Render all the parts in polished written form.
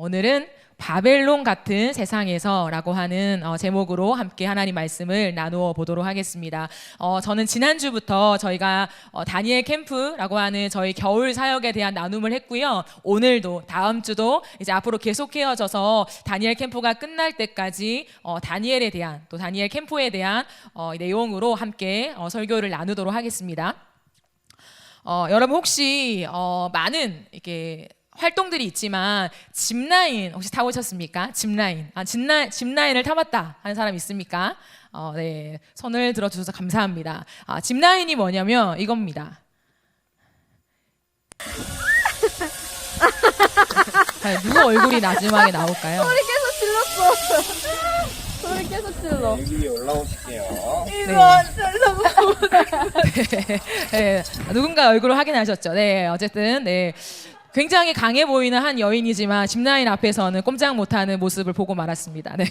오늘은 바벨론 같은 세상에서라고 하는 제목으로 함께 하나님 말씀을 나누어 보도록 하겠습니다. 저는 지난주부터 저희가 다니엘 캠프라고 하는 저희 겨울 사역에 대한 나눔을 했고요. 오늘도 다음 주도 이제 앞으로 계속 이어져서 다니엘 캠프가 끝날 때까지 다니엘에 대한 또 다니엘 캠프에 대한 내용으로 함께 설교를 나누도록 하겠습니다. 여러분 혹시 많은 이렇게 활동들이 있지만 짚라인 혹시 타보셨습니까? 짚라인. 짚라인을 타봤다 하는 사람 있습니까? 네, 손을 들어주셔서 감사합니다. 짚라인이 뭐냐면 이겁니다. 누구 얼굴이 마지막에 나올까요? 소리 계속 질렀어. 소리 계속 질러. 여기 올라오실게요. 이거 네, 누군가 얼굴을 확인하셨죠? 네, 어쨌든 네. 굉장히 강해 보이는 한 여인이지만 짚라인 앞에서는 꼼짝 못하는 모습을 보고 말았습니다. 네.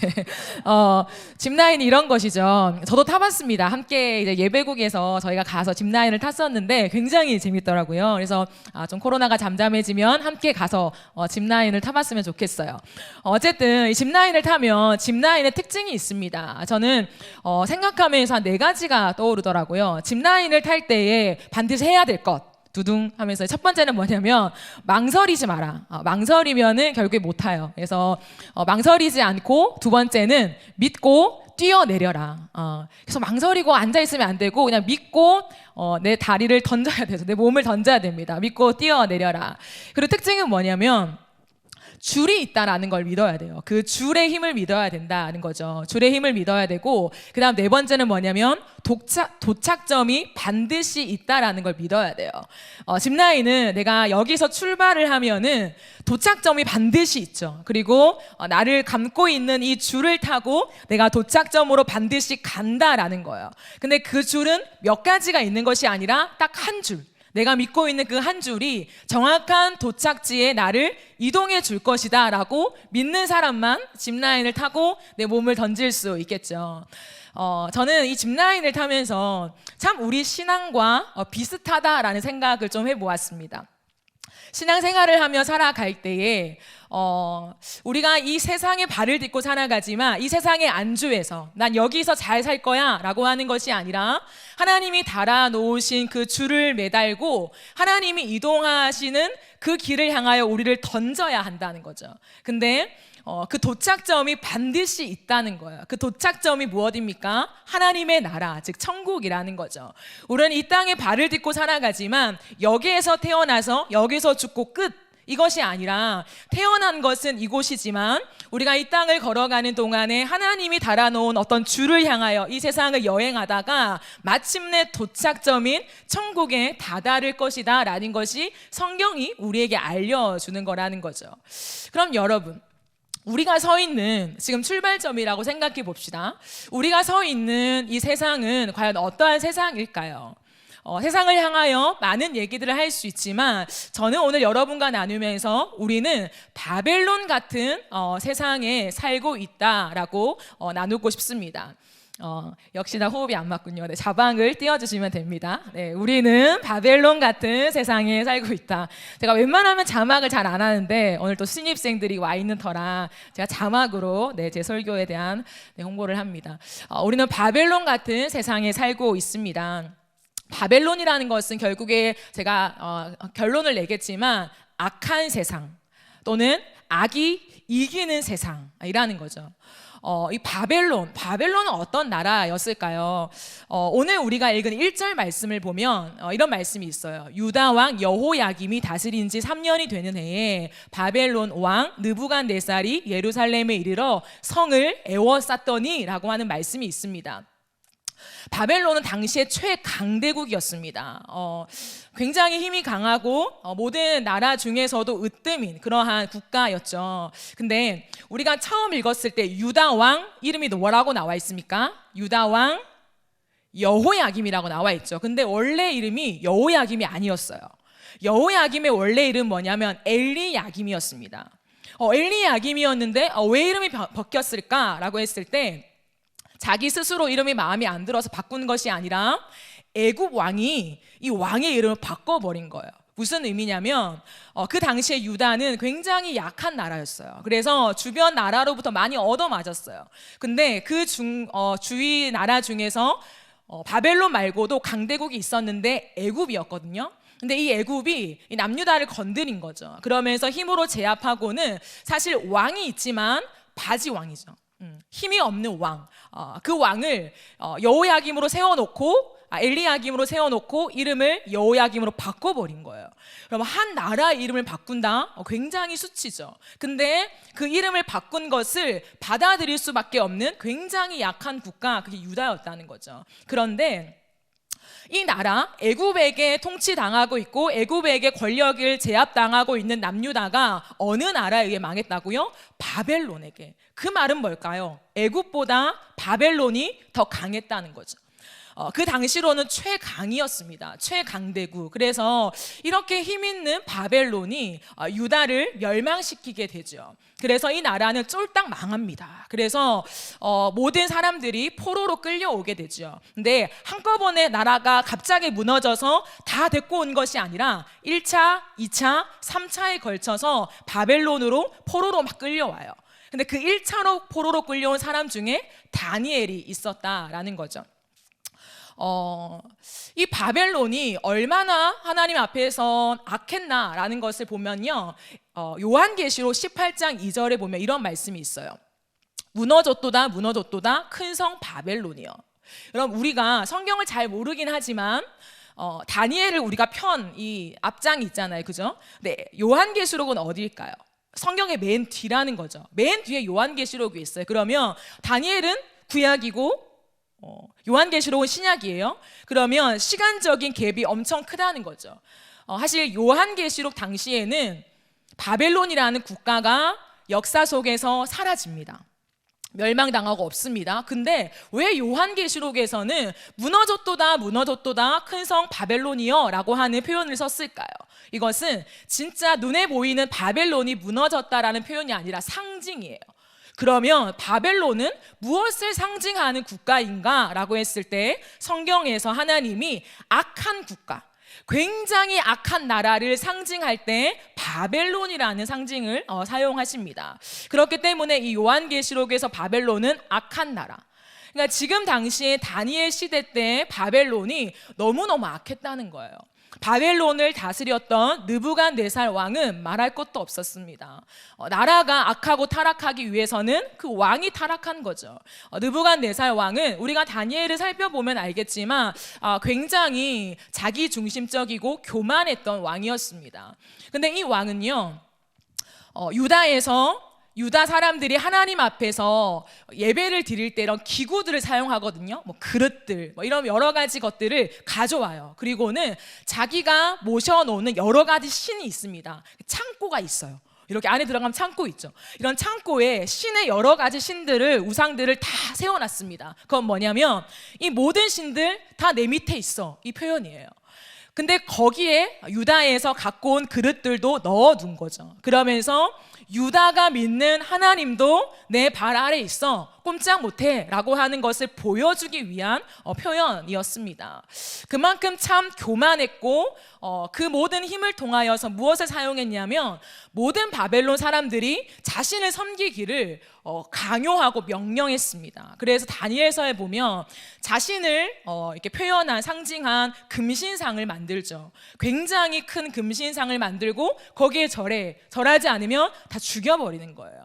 짚라인이 이런 것이죠. 저도 타봤습니다. 함께 이제 예배국에서 저희가 가서 짚라인을 탔었는데 굉장히 재밌더라고요. 그래서 좀 코로나가 잠잠해지면 함께 가서 짚라인을 타봤으면 좋겠어요. 어쨌든 이 짚라인을 타면 짚라인의 특징이 있습니다. 저는 생각하면서 한 4가지가 떠오르더라고요. 짚라인을 탈 때에 반드시 해야 될 것. 두둥 하면서 첫 번째는 뭐냐면 망설이지 마라. 망설이면은 결국에 못 타요. 그래서 망설이지 않고 두 번째는 믿고 뛰어내려라. 그래서 망설이고 앉아있으면 안 되고 그냥 믿고 내 다리를 던져야 돼서 내 몸을 던져야 됩니다. 믿고 뛰어내려라. 그리고 특징은 뭐냐면 줄이 있다라는 걸 믿어야 돼요. 그 줄의 힘을 믿어야 된다는 거죠. 줄의 힘을 믿어야 되고 그 다음 4번째는 뭐냐면 도착점이 반드시 있다라는 걸 믿어야 돼요. 짚라인은 내가 여기서 출발을 하면은 도착점이 반드시 있죠. 그리고 나를 감고 있는 이 줄을 타고 내가 도착점으로 반드시 간다라는 거예요. 근데 그 줄은 몇 가지가 있는 것이 아니라 딱 한 줄. 내가 믿고 있는 그 한 줄이 정확한 도착지에 나를 이동해 줄 것이다 라고 믿는 사람만 짚라인을 타고 내 몸을 던질 수 있겠죠. 저는 이 짚라인을 타면서 참 우리 신앙과 비슷하다라는 생각을 좀 해보았습니다. 신앙생활을 하며 살아갈 때에 우리가 이 세상에 발을 딛고 살아가지만 이 세상의 안주에서 난 여기서 잘 살 거야 라고 하는 것이 아니라 하나님이 달아놓으신 그 줄을 매달고 하나님이 이동하시는 그 길을 향하여 우리를 던져야 한다는 거죠. 근데 그 도착점이 반드시 있다는 거예요. 그 도착점이 무엇입니까? 하나님의 나라, 즉 천국이라는 거죠. 우리는 이 땅에 발을 딛고 살아가지만 여기에서 태어나서 여기서 죽고 끝, 이것이 아니라 태어난 것은 이곳이지만 우리가 이 땅을 걸어가는 동안에 하나님이 달아놓은 어떤 줄을 향하여 이 세상을 여행하다가 마침내 도착점인 천국에 다다를 것이다 라는 것이 성경이 우리에게 알려주는 거라는 거죠. 그럼 여러분, 우리가 서 있는 지금 출발점이라고 생각해 봅시다. 우리가 서 있는 이 세상은 과연 어떠한 세상일까요? 세상을 향하여 많은 얘기들을 할 수 있지만 저는 오늘 여러분과 나누면서 우리는 바벨론 같은 세상에 살고 있다라고 나누고 싶습니다. 역시나 호흡이 안 맞군요. 네, 자방을 띄워주시면 됩니다. 네, 우리는 바벨론 같은 세상에 살고 있다. 제가 웬만하면 자막을 잘 안 하는데 오늘 또 신입생들이 와 있는 터라 제가 자막으로 제 설교에 대한 홍보를 합니다. 우리는 바벨론 같은 세상에 살고 있습니다. 바벨론이라는 것은 결국에 제가 결론을 내겠지만 악한 세상 또는 악이 이기는 세상이라는 거죠. 이 바벨론은 어떤 나라였을까요? 오늘 우리가 읽은 1절 말씀을 보면 이런 말씀이 있어요. 유다 왕 여호야김이 다스린 지 3년이 되는 해에 바벨론 왕 느부갓네살이 예루살렘에 이르러 성을 에워쌌더니 라고 하는 말씀이 있습니다. 바벨론은 당시의 최강대국이었습니다. 굉장히 힘이 강하고 모든 나라 중에서도 으뜸인 그러한 국가였죠. 근데 우리가 처음 읽었을 때 유다 왕 이름이 뭐라고 나와 있습니까? 유다 왕 여호야김이라고 나와 있죠. 근데 원래 이름이 여호야김이 아니었어요. 여호야김의 원래 이름 뭐냐면 엘리야김이었습니다. 엘리야김이었는데 왜 이름이 바뀌었을까라고 했을 때 자기 스스로 이름이 마음에 안 들어서 바꾼 것이 아니라 애굽 왕이 이 왕의 이름을 바꿔버린 거예요. 무슨 의미냐면 그 당시에 유다는 굉장히 약한 나라였어요. 그래서 주변 나라로부터 많이 얻어맞았어요. 근데 그 주위 나라 중에서 바벨론 말고도 강대국이 있었는데 애굽이었거든요. 근데 이 애굽이 이 남유다를 건드린 거죠. 그러면서 힘으로 제압하고는 사실 왕이 있지만 바지 왕이죠. 힘이 없는 왕. 그 왕을 여호야김으로 세워놓고 엘리야김으로 세워놓고 이름을 여호야김으로 바꿔버린 거예요. 그럼 한 나라 이름을 바꾼다? 굉장히 수치죠. 근데 그 이름을 바꾼 것을 받아들일 수밖에 없는 굉장히 약한 국가, 그게 유다였다는 거죠. 그런데 이 나라 애굽에게 통치당하고 있고 애굽에게 권력을 제압당하고 있는 남유다가 어느 나라에 의해 망했다고요? 바벨론에게. 그 말은 뭘까요? 애굽보다 바벨론이 더 강했다는 거죠. 그 당시로는 최강이었습니다. 최강대국. 그래서 이렇게 힘있는 바벨론이 유다를 멸망시키게 되죠. 그래서 이 나라는 쫄딱 망합니다. 그래서 모든 사람들이 포로로 끌려오게 되죠. 근데 한꺼번에 나라가 갑자기 무너져서 다 데리고 온 것이 아니라 1차, 2차, 3차에 걸쳐서 바벨론으로 포로로 막 끌려와요. 근데 그 1차로 포로로 끌려온 사람 중에 다니엘이 있었다라는 거죠. 이 바벨론이 얼마나 하나님 앞에서 악했나라는 것을 보면요, 요한계시록 18장 2절에 보면 이런 말씀이 있어요. 무너졌도다 무너졌도다 큰 성 바벨론이요. 여러분, 우리가 성경을 잘 모르긴 하지만 다니엘을 우리가 편 이 앞장이 있잖아요, 그죠? 네, 요한계시록은 어디일까요? 성경의 맨 뒤라는 거죠. 맨 뒤에 요한계시록이 있어요. 그러면 다니엘은 구약이고 요한계시록은 신약이에요. 그러면 시간적인 갭이 엄청 크다는 거죠. 사실 요한계시록 당시에는 바벨론이라는 국가가 역사 속에서 사라집니다. 멸망당하고 없습니다. 근데 왜 요한계시록에서는 무너졌도다 무너졌도다 큰 성 바벨론이여 라고 하는 표현을 썼을까요? 이것은 진짜 눈에 보이는 바벨론이 무너졌다라는 표현이 아니라 상징이에요. 그러면 바벨론은 무엇을 상징하는 국가인가 라고 했을 때 성경에서 하나님이 악한 국가, 굉장히 악한 나라를 상징할 때 바벨론이라는 상징을 사용하십니다. 그렇기 때문에 이 요한계시록에서 바벨론은 악한 나라. 그러니까 지금 당시에 다니엘 시대 때 바벨론이 너무너무 악했다는 거예요. 바벨론을 다스렸던 느부갓네살 왕은 말할 것도 없었습니다. 나라가 악하고 타락하기 위해서는 그 왕이 타락한 거죠. 느부갓네살 왕은 우리가 다니엘을 살펴보면 알겠지만 굉장히 자기중심적이고 교만했던 왕이었습니다. 근데 이 왕은요, 유다 사람들이 하나님 앞에서 예배를 드릴 때 이런 기구들을 사용하거든요. 뭐 그릇들, 뭐 이런 여러 가지 것들을 가져와요. 그리고는 자기가 모셔놓는 여러 가지 신이 있습니다. 창고가 있어요. 이렇게 안에 들어가면 창고 있죠. 이런 창고에 신의 여러 가지 신들을, 우상들을 다 세워놨습니다. 그건 뭐냐면 이 모든 신들 다 내 밑에 있어, 이 표현이에요. 근데 거기에 유다에서 갖고 온 그릇들도 넣어둔 거죠. 그러면서 유다가 믿는 하나님도 내 발 아래 있어, 꼼짝 못해 라고 하는 것을 보여주기 위한 표현이었습니다. 그만큼 참 교만했고 그 모든 힘을 통하여서 무엇을 사용했냐면 모든 바벨론 사람들이 자신을 섬기기를 강요하고 명령했습니다. 그래서 다니엘서에 보면 자신을 이렇게 표현한, 상징한 금신상을 만들죠. 굉장히 큰 금신상을 만들고 거기에 절하지 않으면 다 죽여버리는 거예요.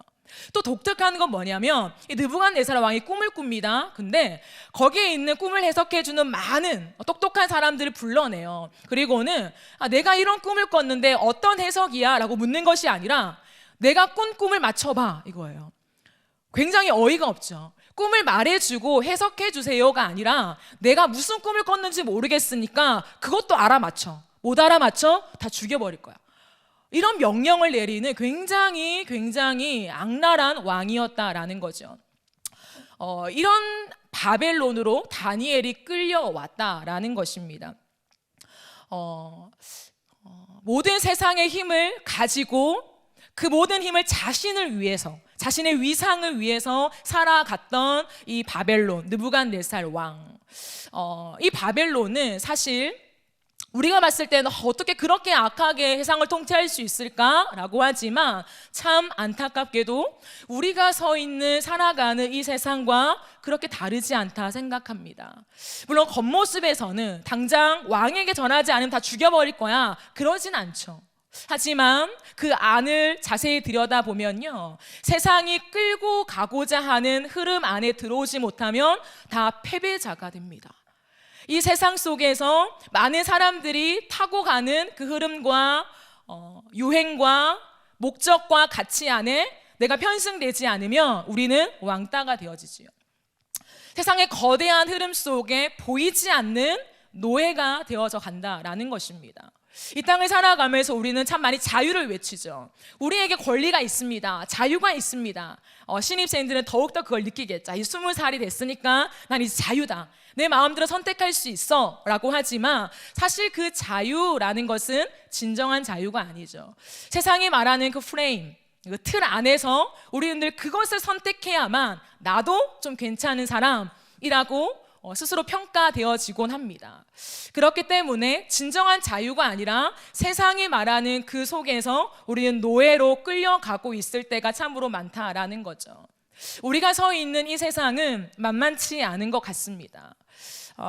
또 독특한 건 뭐냐면 이 느부갓네살 왕이 꿈을 꿉니다. 근데 거기에 있는 꿈을 해석해주는 많은 똑똑한 사람들을 불러내요. 그리고는 내가 이런 꿈을 꿨는데 어떤 해석이야? 라고 묻는 것이 아니라 내가 꾼 꿈을 맞춰봐, 이거예요. 굉장히 어이가 없죠. 꿈을 말해주고 해석해주세요가 아니라 내가 무슨 꿈을 꿨는지 모르겠으니까 그것도 알아맞혀. 못 알아맞혀? 다 죽여버릴 거야. 이런 명령을 내리는 굉장히 악랄한 왕이었다라는 거죠. 이런 바벨론으로 다니엘이 끌려왔다라는 것입니다. 모든 세상의 힘을 가지고 그 모든 힘을 자신을 위해서, 자신의 위상을 위해서 살아갔던 이 바벨론, 느부갓네살 왕. 이 바벨론은 사실 우리가 봤을 때는 어떻게 그렇게 악하게 세상을 통치할 수 있을까라고 하지만 참 안타깝게도 우리가 서 있는 살아가는 이 세상과 그렇게 다르지 않다 생각합니다. 물론 겉모습에서는 당장 왕에게 전하지 않으면 다 죽여버릴 거야 그러진 않죠. 하지만 그 안을 자세히 들여다보면요, 세상이 끌고 가고자 하는 흐름 안에 들어오지 못하면 다 패배자가 됩니다. 이 세상 속에서 많은 사람들이 타고 가는 그 흐름과 유행과 목적과 가치 안에 내가 편승되지 않으면 우리는 왕따가 되어지지요. 세상의 거대한 흐름 속에 보이지 않는 노예가 되어져 간다라는 것입니다. 이 땅을 살아가면서 우리는 참 많이 자유를 외치죠. 우리에게 권리가 있습니다. 자유가 있습니다. 신입생들은 더욱더 그걸 느끼겠죠. 이 20살이 됐으니까 난 이제 자유다. 내 마음대로 선택할 수 있어 라고 하지만 사실 그 자유라는 것은 진정한 자유가 아니죠. 세상이 말하는 그 프레임, 그 틀 안에서 우리는 늘 그것을 선택해야만 나도 좀 괜찮은 사람이라고 스스로 평가되어지곤 합니다. 그렇기 때문에 진정한 자유가 아니라 세상이 말하는 그 속에서 우리는 노예로 끌려가고 있을 때가 참으로 많다라는 거죠. 우리가 서 있는 이 세상은 만만치 않은 것 같습니다.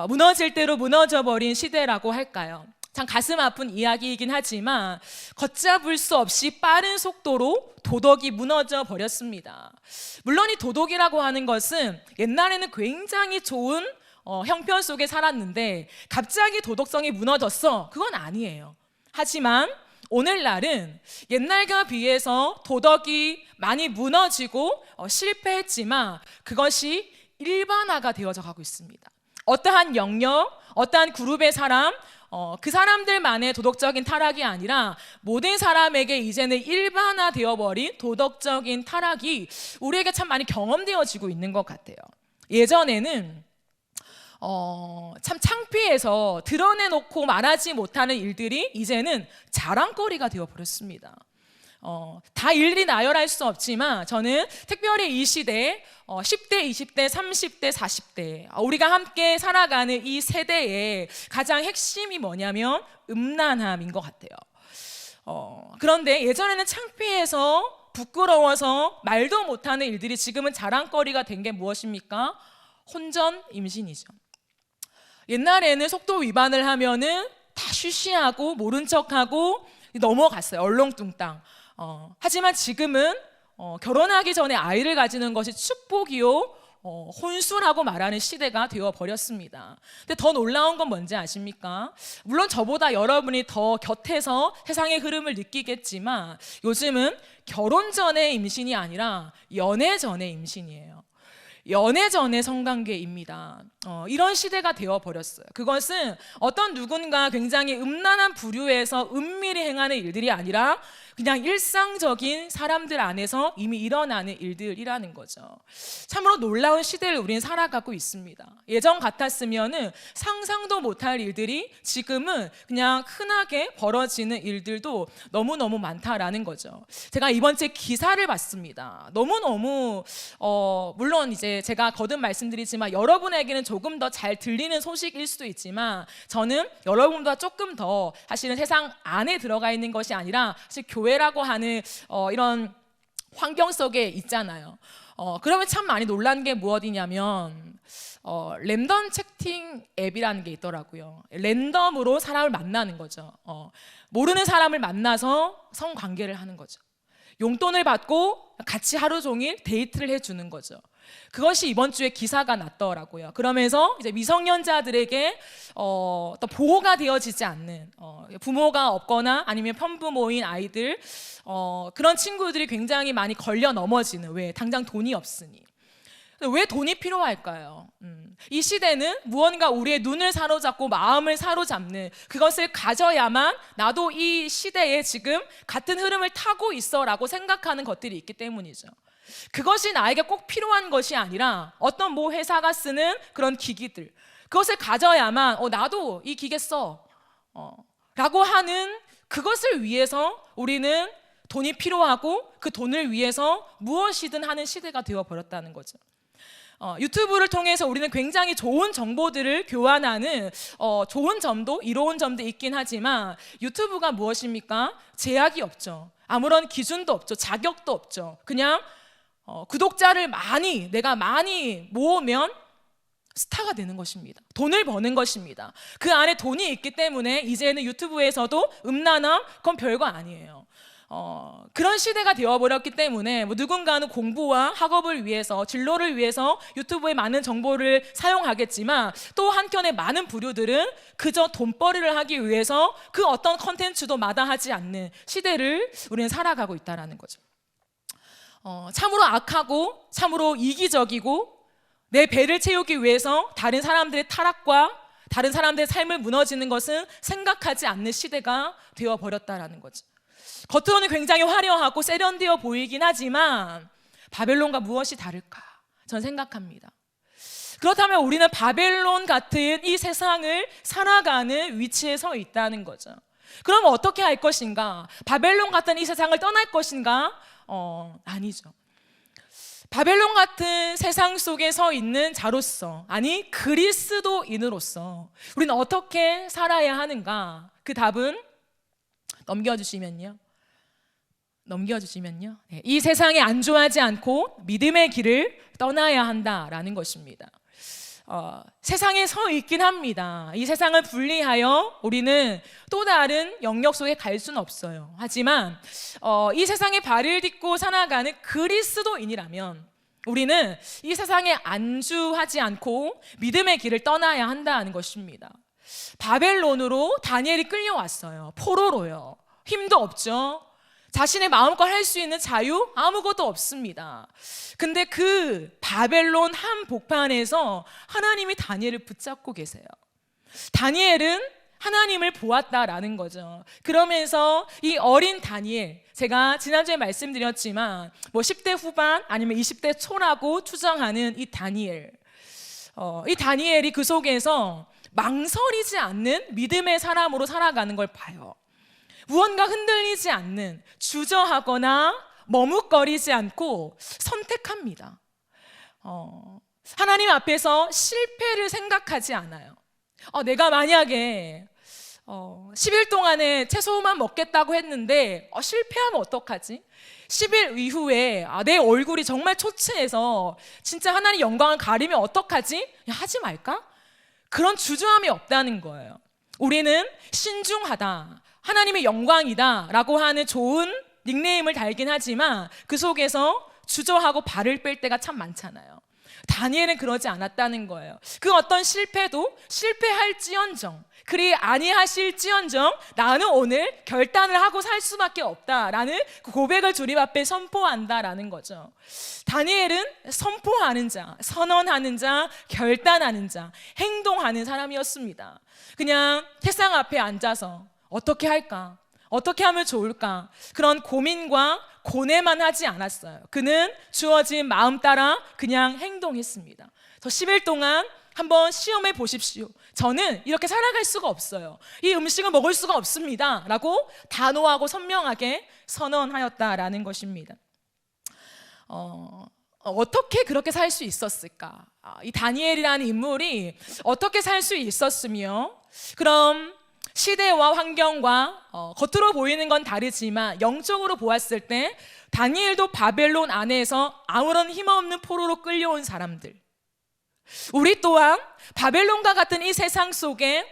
무너질 대로 무너져버린 시대라고 할까요? 참 가슴 아픈 이야기이긴 하지만 걷잡을 수 없이 빠른 속도로 도덕이 무너져 버렸습니다. 물론 이 도덕이라고 하는 것은 옛날에는 굉장히 좋은 형편 속에 살았는데 갑자기 도덕성이 무너졌어? 그건 아니에요. 하지만 오늘날은 옛날과 비해서 도덕이 많이 무너지고 실패했지만 그것이 일반화가 되어져 가고 있습니다. 어떠한 영역, 어떠한 그룹의 사람, 그 사람들만의 도덕적인 타락이 아니라 모든 사람에게 이제는 일반화되어버린 도덕적인 타락이 우리에게 참 많이 경험되어지고 있는 것 같아요. 예전에는 참 창피해서 드러내놓고 말하지 못하는 일들이 이제는 자랑거리가 되어버렸습니다. 다 일일이 나열할 수 없지만 저는 특별히 이 시대에 10대, 20대, 30대, 40대 우리가 함께 살아가는 이 세대의 가장 핵심이 뭐냐면 음란함인 것 같아요. 그런데 예전에는 창피해서 부끄러워서 말도 못하는 일들이 지금은 자랑거리가 된 게 무엇입니까? 혼전 임신이죠. 옛날에는 속도 위반을 하면은 다 쉬쉬하고 모른 척하고 넘어갔어요. 얼렁뚱땅. 하지만 지금은 결혼하기 전에 아이를 가지는 것이 축복이요 혼수라고 말하는 시대가 되어버렸습니다. 근데 더 놀라운 건 뭔지 아십니까? 물론 저보다 여러분이 더 곁에서 세상의 흐름을 느끼겠지만 요즘은 결혼 전의 임신이 아니라 연애 전의 임신이에요. 연애 전의 성관계입니다. 이런 시대가 되어버렸어요. 그것은 어떤 누군가 굉장히 음란한 부류에서 은밀히 행하는 일들이 아니라 그냥 일상적인 사람들 안에서 이미 일어나는 일들이라는 거죠. 참으로 놀라운 시대를 우리는 살아가고 있습니다. 예전 같았으면은 상상도 못할 일들이 지금은 그냥 흔하게 벌어지는 일들도 너무너무 많다라는 거죠. 제가 이번 주에 기사를 봤습니다. 너무너무 물론 이제 제가 거듭 말씀드리지만 여러분에게는 조금 더 잘 들리는 소식일 수도 있지만 저는 여러분보다 조금 더 사실은 세상 안에 들어가 있는 것이 아니라 사실 교회라고 하는 이런 환경 속에 있잖아요. 그러면 참 많이 놀란 게 무엇이냐면 랜덤 채팅 앱이라는 게 있더라고요. 랜덤으로 사람을 만나는 거죠. 모르는 사람을 만나서 성관계를 하는 거죠. 용돈을 받고 같이 하루 종일 데이트를 해주는 거죠. 그것이 이번 주에 기사가 났더라고요. 그러면서 이제 미성년자들에게 또 보호가 되어지지 않는 부모가 없거나 아니면 편부모인 아이들 그런 친구들이 굉장히 많이 걸려 넘어지는, 왜? 당장 돈이 없으니. 왜 돈이 필요할까요? 이 시대는 무언가 우리의 눈을 사로잡고 마음을 사로잡는 그것을 가져야만 나도 이 시대에 지금 같은 흐름을 타고 있어 라고 생각하는 것들이 있기 때문이죠. 그것이 나에게 꼭 필요한 것이 아니라 어떤 모 회사가 쓰는 그런 기기들, 그것을 가져야만 나도 이 기계 써 라고 하는 그것을 위해서 우리는 돈이 필요하고 그 돈을 위해서 무엇이든 하는 시대가 되어버렸다는 거죠. 유튜브를 통해서 우리는 굉장히 좋은 정보들을 교환하는 좋은 점도 이로운 점도 있긴 하지만 유튜브가 무엇입니까? 제약이 없죠. 아무런 기준도 없죠. 자격도 없죠. 그냥 구독자를 내가 많이 모으면 스타가 되는 것입니다. 돈을 버는 것입니다. 그 안에 돈이 있기 때문에 이제는 유튜브에서도 음란함 그건 별거 아니에요. 그런 시대가 되어버렸기 때문에 누군가는 공부와 학업을 위해서 진로를 위해서 유튜브에 많은 정보를 사용하겠지만 또 한켠에 많은 부류들은 그저 돈벌이를 하기 위해서 그 어떤 컨텐츠도 마다하지 않는 시대를 우리는 살아가고 있다는 거죠. 참으로 악하고 참으로 이기적이고 내 배를 채우기 위해서 다른 사람들의 타락과 다른 사람들의 삶을 무너지는 것은 생각하지 않는 시대가 되어버렸다는 거죠. 겉으로는 굉장히 화려하고 세련되어 보이긴 하지만 바벨론과 무엇이 다를까? 저는 생각합니다. 그렇다면 우리는 바벨론 같은 이 세상을 살아가는 위치에 서 있다는 거죠. 그럼 어떻게 할 것인가? 바벨론 같은 이 세상을 떠날 것인가? 아니죠. 바벨론 같은 세상 속에 서 있는 자로서, 아니 그리스도인으로서 우리는 어떻게 살아야 하는가? 그 답은 넘겨주시면요. 네, 이 세상에 안주하지 않고 믿음의 길을 떠나야 한다라는 것입니다. 세상에 서 있긴 합니다. 이 세상을 분리하여 우리는 또 다른 영역 속에 갈 수는 없어요. 하지만 이 세상에 발을 딛고 살아가는 그리스도인이라면 우리는 이 세상에 안주하지 않고 믿음의 길을 떠나야 한다는 것입니다. 바벨론으로 다니엘이 끌려왔어요. 포로로요. 힘도 없죠. 자신의 마음껏 할 수 있는 자유 아무것도 없습니다. 근데 그 바벨론 한복판에서 하나님이 다니엘을 붙잡고 계세요. 다니엘은 하나님을 보았다라는 거죠. 그러면서 이 어린 다니엘, 제가 지난주에 말씀드렸지만 10대 후반 아니면 20대 초라고 추정하는 이 다니엘, 이 다니엘이 그 속에서 망설이지 않는 믿음의 사람으로 살아가는 걸 봐요. 무언가 흔들리지 않는, 주저하거나 머뭇거리지 않고 선택합니다. 하나님 앞에서 실패를 생각하지 않아요. 내가 만약에 10일 동안에 채소만 먹겠다고 했는데 실패하면 어떡하지? 10일 이후에 내 얼굴이 정말 초췌해서 진짜 하나님 영광을 가리면 어떡하지? 하지 말까? 그런 주저함이 없다는 거예요. 우리는 신중하다, 하나님의 영광이다 라고 하는 좋은 닉네임을 달긴 하지만 그 속에서 주저하고 발을 뺄 때가 참 많잖아요. 다니엘은 그러지 않았다는 거예요. 그 어떤 실패도 실패할지언정, 그리 아니하실지언정 나는 오늘 결단을 하고 살 수밖에 없다라는 그 고백을 주님 앞에 선포한다라는 거죠. 다니엘은 선포하는 자, 선언하는 자, 결단하는 자, 행동하는 사람이었습니다. 그냥 책상 앞에 앉아서 어떻게 할까? 어떻게 하면 좋을까? 그런 고민과 고뇌만 하지 않았어요. 그는 주어진 마음 따라 그냥 행동했습니다. 저 10일 동안 한번 시험해 보십시오. 저는 이렇게 살아갈 수가 없어요. 이 음식을 먹을 수가 없습니다. 라고 단호하고 선명하게 선언하였다라는 것입니다. 어떻게 그렇게 살 수 있었을까? 이 다니엘이라는 인물이 어떻게 살 수 있었으며, 그럼 시대와 환경과 겉으로 보이는 건 다르지만 영적으로 보았을 때 다니엘도 바벨론 안에서 아무런 힘없는 포로로 끌려온 사람들, 우리 또한 바벨론과 같은 이 세상 속에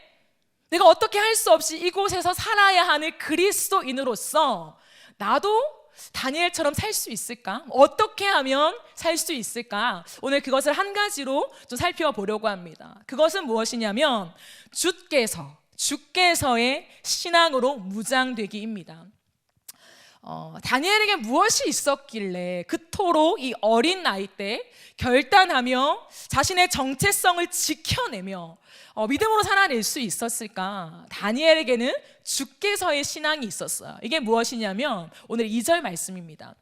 내가 어떻게 할 수 없이 이곳에서 살아야 하는 그리스도인으로서 나도 다니엘처럼 살 수 있을까? 어떻게 하면 살 수 있을까? 오늘 그것을 한 가지로 좀 살펴보려고 합니다. 그것은 무엇이냐면 주께서의 신앙으로 무장되기입니다. 다니엘에게 무엇이 있었길래 그토록 이 어린 나이 때 결단하며 자신의 정체성을 지켜내며 믿음으로 살아낼 수 있었을까? 다니엘에게는 주께서의 신앙이 있었어요. 이게 무엇이냐면 오늘 2절 말씀입니다.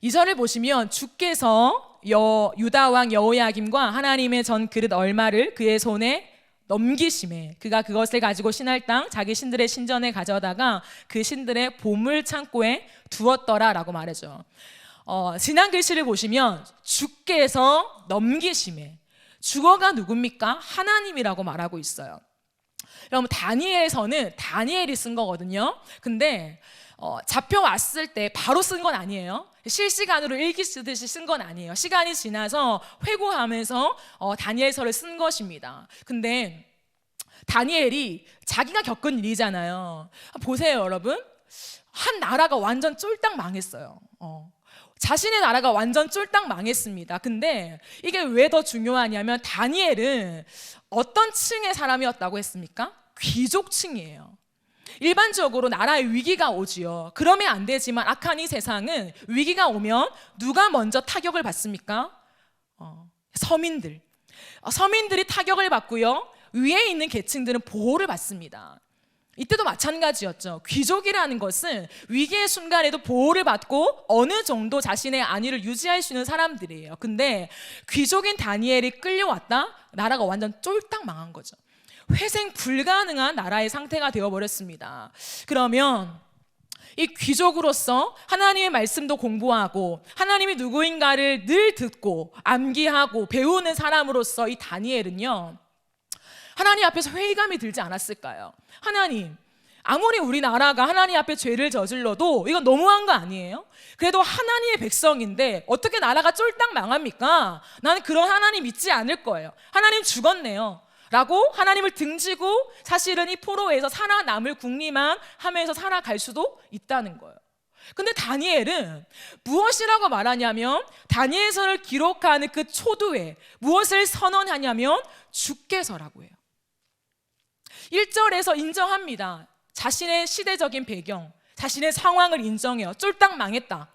2절을 보시면 주께서 유다 왕 여호야김과 하나님의 전 그릇 얼마를 그의 손에 넘기심에 그가 그것을 가지고 신할 땅 자기 신들의 신전에 가져다가 그 신들의 보물 창고에 두었더라라고 말해줘. 지난 글씨를 보시면 주께서 넘기심에, 주어가 누굽니까? 하나님이라고 말하고 있어요. 여러분, 다니엘서는 다니엘이 쓴 거거든요. 근데 잡혀왔을 때 바로 쓴 건 아니에요. 실시간으로 일기 쓰듯이 쓴 건 아니에요. 시간이 지나서 회고하면서 다니엘서를 쓴 것입니다. 근데 다니엘이 자기가 겪은 일이잖아요. 보세요, 여러분. 한 나라가 완전 쫄딱 망했어요. 자신의 나라가 완전 쫄딱 망했습니다. 근데 이게 왜 더 중요하냐면 다니엘은 어떤 층의 사람이었다고 했습니까? 귀족층이에요. 일반적으로 나라에 위기가 오지요. 그러면 안 되지만 악한 이 세상은 위기가 오면 누가 먼저 타격을 받습니까? 서민들. 서민들이 타격을 받고요. 위에 있는 계층들은 보호를 받습니다. 이때도 마찬가지였죠. 귀족이라는 것은 위기의 순간에도 보호를 받고 어느 정도 자신의 안위를 유지할 수 있는 사람들이에요. 근데 귀족인 다니엘이 끌려왔다? 나라가 완전 쫄딱 망한 거죠. 회생 불가능한 나라의 상태가 되어버렸습니다. 그러면 이 귀족으로서 하나님의 말씀도 공부하고 하나님이 누구인가를 늘 듣고 암기하고 배우는 사람으로서 이 다니엘은요, 하나님 앞에서 회의감이 들지 않았을까요? 하나님, 아무리 우리나라가 하나님 앞에 죄를 저질러도 이건 너무한 거 아니에요? 그래도 하나님의 백성인데 어떻게 나라가 쫄딱 망합니까? 나는 그런 하나님 믿지 않을 거예요. 하나님 죽었네요 라고 하나님을 등지고 사실은 이 포로에서 살아남을 궁리만 하면서 살아갈 수도 있다는 거예요. 근데 다니엘은 무엇이라고 말하냐면, 다니엘서를 기록하는 그 초두에 무엇을 선언하냐면 주께서라고 해요. 1절에서 인정합니다. 자신의 시대적인 배경, 자신의 상황을 인정해요. 쫄딱 망했다.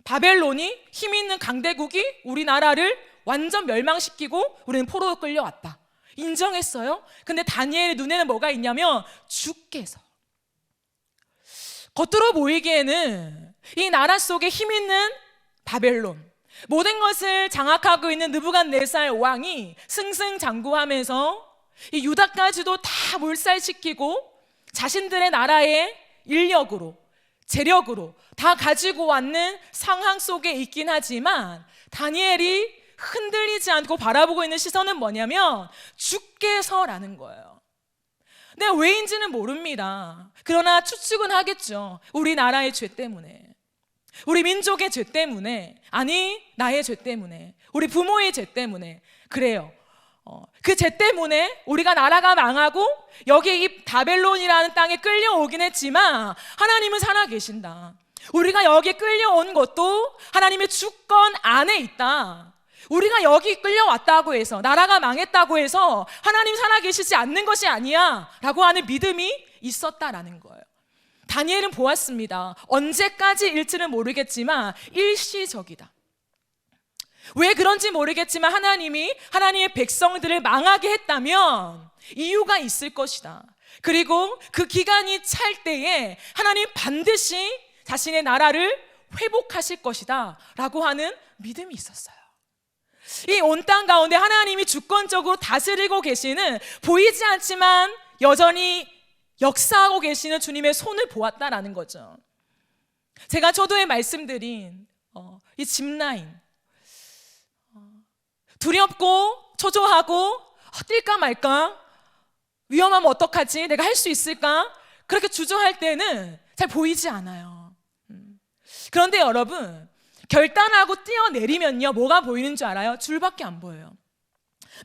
바벨론이 힘 있는 강대국이 우리나라를 완전 멸망시키고 우리는 포로로 끌려왔다. 인정했어요. 근데 다니엘의 눈에는 뭐가 있냐면 주께서. 겉으로 보이기에는 이 나라 속에 힘 있는 바벨론, 모든 것을 장악하고 있는 느부갓네살 왕이 승승장구하면서 이 유다까지도 다 몰살시키고 자신들의 나라의 인력으로, 재력으로 다 가지고 왔는 상황 속에 있긴 하지만 다니엘이 흔들리지 않고 바라보고 있는 시선은 뭐냐면 주께서라는 거예요. 근데 왜인지는 모릅니다. 그러나 추측은 하겠죠. 우리나라의 죄 때문에, 우리 민족의 죄 때문에, 아니 나의 죄 때문에, 우리 부모의 죄 때문에 그래요. 그 죄 때문에 우리가 나라가 망하고 여기 이 바벨론이라는 땅에 끌려오긴 했지만 하나님은 살아계신다. 우리가 여기 끌려온 것도 하나님의 주권 안에 있다. 우리가 여기 끌려왔다고 해서, 나라가 망했다고 해서 하나님 살아계시지 않는 것이 아니야 라고 하는 믿음이 있었다라는 거예요. 다니엘은 보았습니다. 언제까지일지는 모르겠지만 일시적이다. 왜 그런지 모르겠지만 하나님이 하나님의 백성들을 망하게 했다면 이유가 있을 것이다. 그리고 그 기간이 찰 때에 하나님 반드시 자신의 나라를 회복하실 것이다 라고 하는 믿음이 있었어요. 이 온 땅 가운데 하나님이 주권적으로 다스리고 계시는, 보이지 않지만 여전히 역사하고 계시는 주님의 손을 보았다라는 거죠. 제가 초도에 말씀드린 이 짚라인, 두렵고 초조하고 뛸까 말까, 위험하면 어떡하지, 내가 할 수 있을까, 그렇게 주저할 때는 잘 보이지 않아요. 그런데 여러분, 결단하고 뛰어내리면요, 뭐가 보이는 줄 알아요? 줄밖에 안 보여요.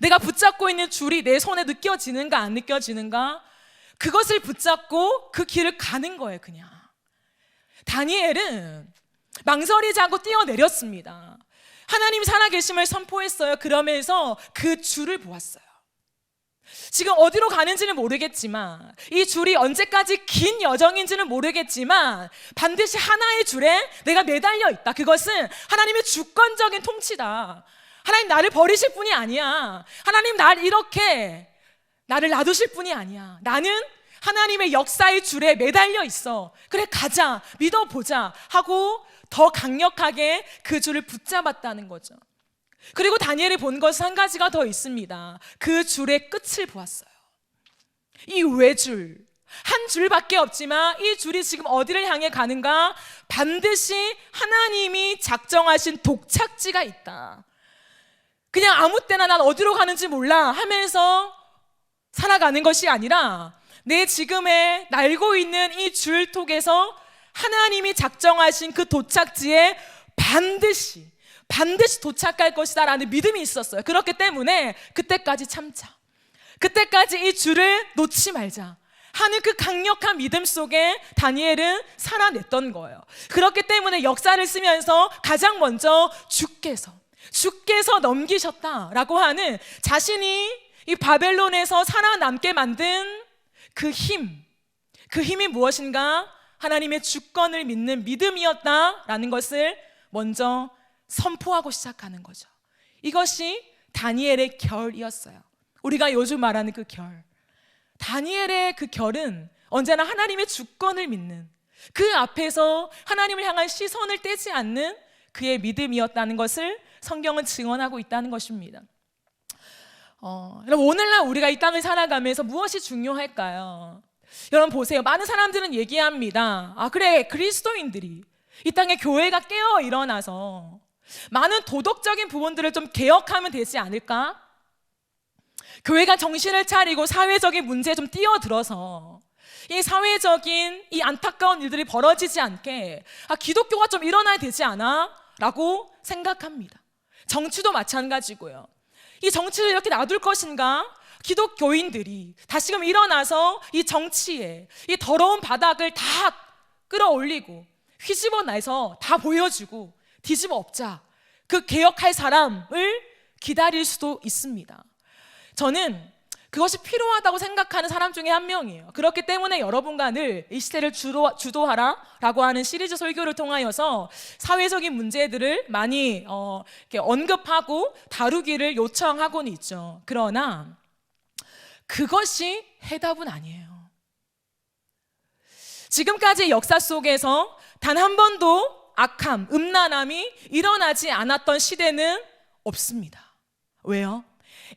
내가 붙잡고 있는 줄이 내 손에 느껴지는가 안 느껴지는가, 그것을 붙잡고 그 길을 가는 거예요. 그냥 다니엘은 망설이지 않고 뛰어내렸습니다. 하나님 살아계심을 선포했어요. 그러면서 그 줄을 보았어요. 지금 어디로 가는지는 모르겠지만, 이 줄이 언제까지 긴 여정인지는 모르겠지만 반드시 하나의 줄에 내가 매달려 있다. 그것은 하나님의 주권적인 통치다. 하나님 나를 버리실 분이 아니야. 하나님 나를 놔두실 분이 아니야. 나는 하나님의 역사의 줄에 매달려 있어. 그래, 가자, 믿어보자 하고 더 강력하게 그 줄을 붙잡았다는 거죠. 그리고 다니엘이 본 것은 한 가지가 더 있습니다. 그 줄의 끝을 보았어요. 이 외줄, 한 줄밖에 없지만 이 줄이 지금 어디를 향해 가는가? 반드시 하나님이 작정하신 독착지가 있다. 그냥 아무 때나 난 어디로 가는지 몰라 하면서 살아가는 것이 아니라 내 지금의 날고 있는 이 줄톡에서 하나님이 작정하신 그 도착지에 반드시 도착할 것이다 라는 믿음이 있었어요. 그렇기 때문에 그때까지 참자, 그때까지 이 줄을 놓지 말자 하는 그 강력한 믿음 속에 다니엘은 살아냈던 거예요. 그렇기 때문에 역사를 쓰면서 가장 먼저 주께서 넘기셨다라고 하는 자신이 이 바벨론에서 살아남게 만든 그 힘이 무엇인가? 하나님의 주권을 믿는 믿음이었다라는 것을 먼저 선포하고 시작하는 거죠. 이것이 다니엘의 결이었어요. 우리가 요즘 말하는 그 결. 다니엘의 그 결은 언제나 하나님의 주권을 믿는, 그 앞에서 하나님을 향한 시선을 떼지 않는 그의 믿음이었다는 것을 성경은 증언하고 있다는 것입니다. 여러분, 오늘날 우리가 이 땅을 살아가면서 무엇이 중요할까요? 여러분 보세요. 많은 사람들은 얘기합니다. 그래, 그리스도인들이 이 땅에 교회가 깨어 일어나서 많은 도덕적인 부분들을 좀 개혁하면 되지 않을까? 교회가 정신을 차리고 사회적인 문제에 좀 뛰어들어서 이 사회적인 이 안타까운 일들이 벌어지지 않게 기독교가 좀 일어나야 되지 않아? 라고 생각합니다. 정치도 마찬가지고요. 이 정치를 이렇게 놔둘 것인가? 기독교인들이 다시금 일어나서 이 정치에 이 더러운 바닥을 다 끌어올리고 휘집어내서 다 보여주고 뒤집어 엎자, 그 개혁할 사람을 기다릴 수도 있습니다. 저는 그것이 필요하다고 생각하는 사람 중에 한 명이에요. 그렇기 때문에 여러분과 늘 이 시대를 주도하라라고 하는 시리즈 설교를 통하여서 사회적인 문제들을 많이 이렇게 언급하고 다루기를 요청하고는 있죠. 그러나 그것이 해답은 아니에요. 지금까지 역사 속에서 단 한 번도 악함, 음란함이 일어나지 않았던 시대는 없습니다. 왜요?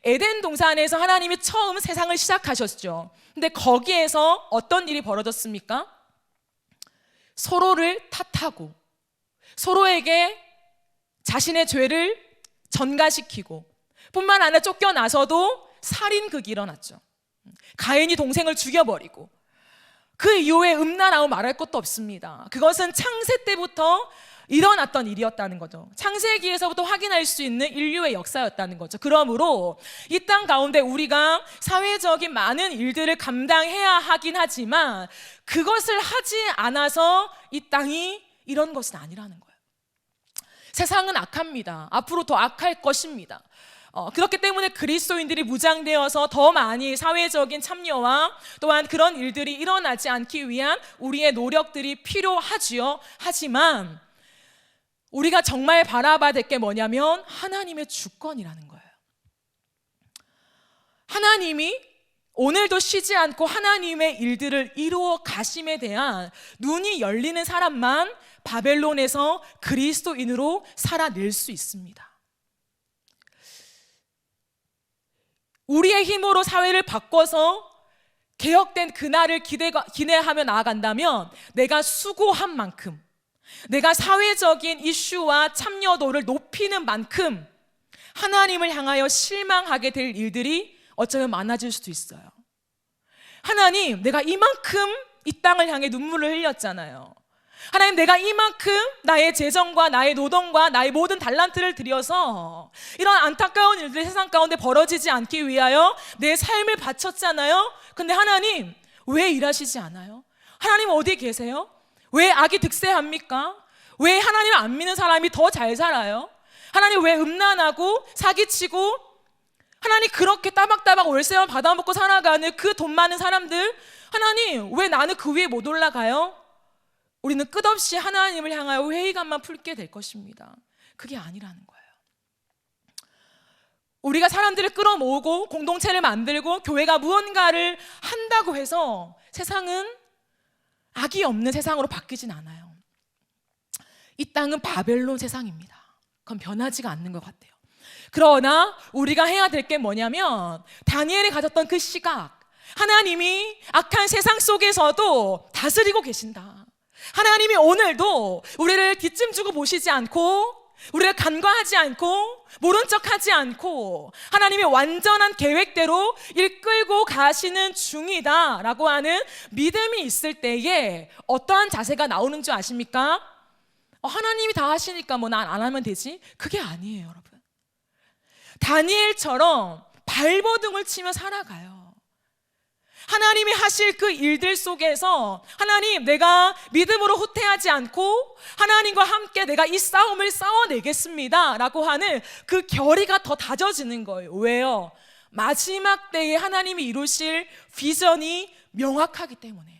에덴 동산에서 하나님이 처음 세상을 시작하셨죠. 근데 거기에서 어떤 일이 벌어졌습니까? 서로를 탓하고 서로에게 자신의 죄를 전가시키고 뿐만 아니라 쫓겨나서도 살인극이 일어났죠. 가인이 동생을 죽여버리고 그 이후에 음란하고 말할 것도 없습니다. 그것은 창세 때부터 일어났던 일이었다는 거죠. 창세기에서부터 확인할 수 있는 인류의 역사였다는 거죠. 그러므로 이 땅 가운데 우리가 사회적인 많은 일들을 감당해야 하긴 하지만 그것을 하지 않아서 이 땅이 이런 것은 아니라는 거예요. 세상은 악합니다. 앞으로 더 악할 것입니다. 그렇기 때문에 그리스도인들이 무장되어서 더 많이 사회적인 참여와 또한 그런 일들이 일어나지 않기 위한 우리의 노력들이 필요하지요. 하지만 우리가 정말 바라봐야 될 게 뭐냐면 하나님의 주권이라는 거예요. 하나님이 오늘도 쉬지 않고 하나님의 일들을 이루어 가심에 대한 눈이 열리는 사람만 바벨론에서 그리스도인으로 살아낼 수 있습니다. 우리의 힘으로 사회를 바꿔서 개혁된 그날을 기대하며 나아간다면 내가 수고한 만큼, 내가 사회적인 이슈와 참여도를 높이는 만큼 하나님을 향하여 실망하게 될 일들이 어쩌면 많아질 수도 있어요. 하나님, 내가 이만큼 이 땅을 향해 눈물을 흘렸잖아요. 하나님, 내가 이만큼 나의 재정과 나의 노동과 나의 모든 달란트를 들여서 이런 안타까운 일들이 세상 가운데 벌어지지 않기 위하여 내 삶을 바쳤잖아요. 근데 하나님, 왜 일하시지 않아요? 하나님 어디 계세요? 왜 악이 득세합니까? 왜 하나님을 안 믿는 사람이 더 잘 살아요? 하나님 왜 음란하고 사기치고 하나님 그렇게 따박따박 월세만 받아먹고 살아가는 그 돈 많은 사람들, 하나님 왜 나는 그 위에 못 올라가요? 우리는 끝없이 하나님을 향하여 회의감만 풀게 될 것입니다. 그게 아니라는 거예요. 우리가 사람들을 끌어모으고 공동체를 만들고 교회가 무언가를 한다고 해서 세상은 악이 없는 세상으로 바뀌진 않아요. 이 땅은 바벨론 세상입니다. 그건 변하지가 않는 것 같아요. 그러나 우리가 해야 될 게 뭐냐면 다니엘이 가졌던 그 시각, 하나님이 악한 세상 속에서도 다스리고 계신다. 하나님이 오늘도 우리를 뒷짐 주고 보시지 않고, 우리를 간과하지 않고, 모른 척하지 않고 하나님의 완전한 계획대로 이끌고 가시는 중이다라고 하는 믿음이 있을 때에 어떠한 자세가 나오는 줄 아십니까? 하나님이 다 하시니까 뭐 난 안 하면 되지? 그게 아니에요, 여러분. 다니엘처럼 발버둥을 치며 살아가요. 하나님이 하실 그 일들 속에서 하나님, 내가 믿음으로 후퇴하지 않고 하나님과 함께 내가 이 싸움을 싸워내겠습니다 라고 하는 그 결의가 더 다져지는 거예요. 왜요? 마지막 때에 하나님이 이루실 비전이 명확하기 때문에.